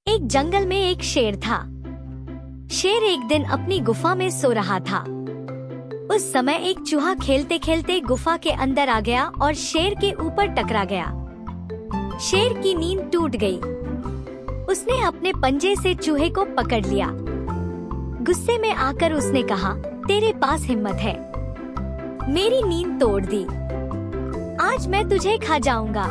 एक जंगल में एक शेर था। शेर एक दिन अपनी गुफा में सो रहा था। उस समय एक चूहा खेलते खेलते गुफा के अंदर आ गया और शेर के ऊपर टकरा गया। शेर की नींद टूट गई। उसने अपने पंजे से चूहे को पकड़ लिया। गुस्से में आकर उसने कहा, तेरे पास हिम्मत है, मेरी नींद तोड़ दी, आज मैं तुझे खा जाऊंगा।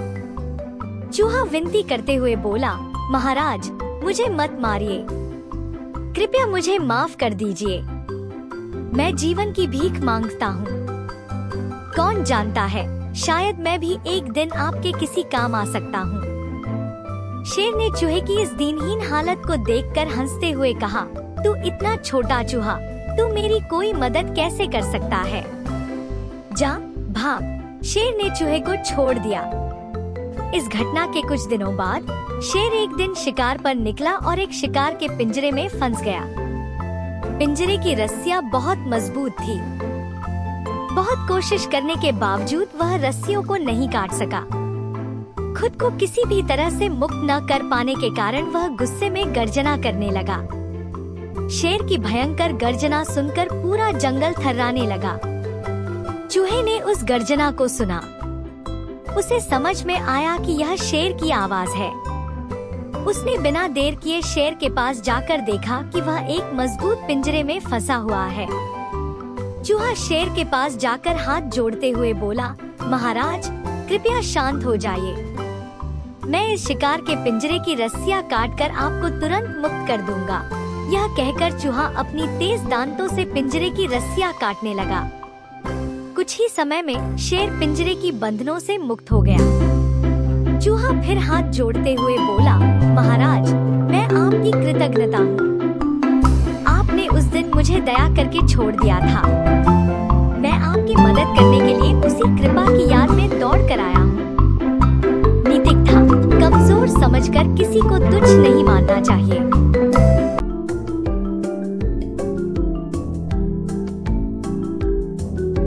चूहा विनती करते हुए बोला, महाराज मुझे मत मारिए, कृपया मुझे माफ कर दीजिए, मैं जीवन की भीख मांगता हूँ। कौन जानता है, शायद मैं भी एक दिन आपके किसी काम आ सकता हूँ। शेर ने चूहे की इस दीनहीन हालत को देखकर हंसते हुए कहा, तू इतना छोटा चूहा, तू मेरी कोई मदद कैसे कर सकता है? जा भाग। शेर ने चूहे को छोड़ दिया। इस घटना के कुछ दिनों बाद शेर एक दिन शिकार पर निकला और एक शिकार के पिंजरे में फंस गया। पिंजरे की रस्सियां बहुत मजबूत थी। बहुत कोशिश करने के बावजूद वह रस्सियों को नहीं काट सका। खुद को किसी भी तरह से मुक्त न कर पाने के कारण वह गुस्से में गर्जना करने लगा। शेर की भयंकर गर्जना सुनकर पूरा जंगल थर्राने लगा। चूहे ने उस गर्जना को सुना। उसे समझ में आया कि यह शेर की आवाज है। उसने बिना देर किए शेर के पास जाकर देखा कि वह एक मजबूत पिंजरे में फंसा हुआ है। चूहा शेर के पास जाकर हाथ जोड़ते हुए बोला, महाराज कृपया शांत हो जाइए, मैं इस शिकार के पिंजरे की रस्सियां काटकर आपको तुरंत मुक्त कर दूंगा। यह कहकर चूहा अपनी तेज दांतों से पिंजरे की रस्सियां काटने लगा। कुछ ही समय में शेर पिंजरे की बंधनों से मुक्त हो गया। चूहा फिर हाथ जोड़ते हुए बोला, महाराज मैं आपकी कृतज्ञता हूँ, आपने उस दिन मुझे दया करके छोड़ दिया था। मैं आपकी मदद करने के लिए उसी कृपा की याद में दौड़ कर आया हूँ। नीतिक था, कमजोर समझकर किसी को तुच्छ नहीं मानना चाहिए।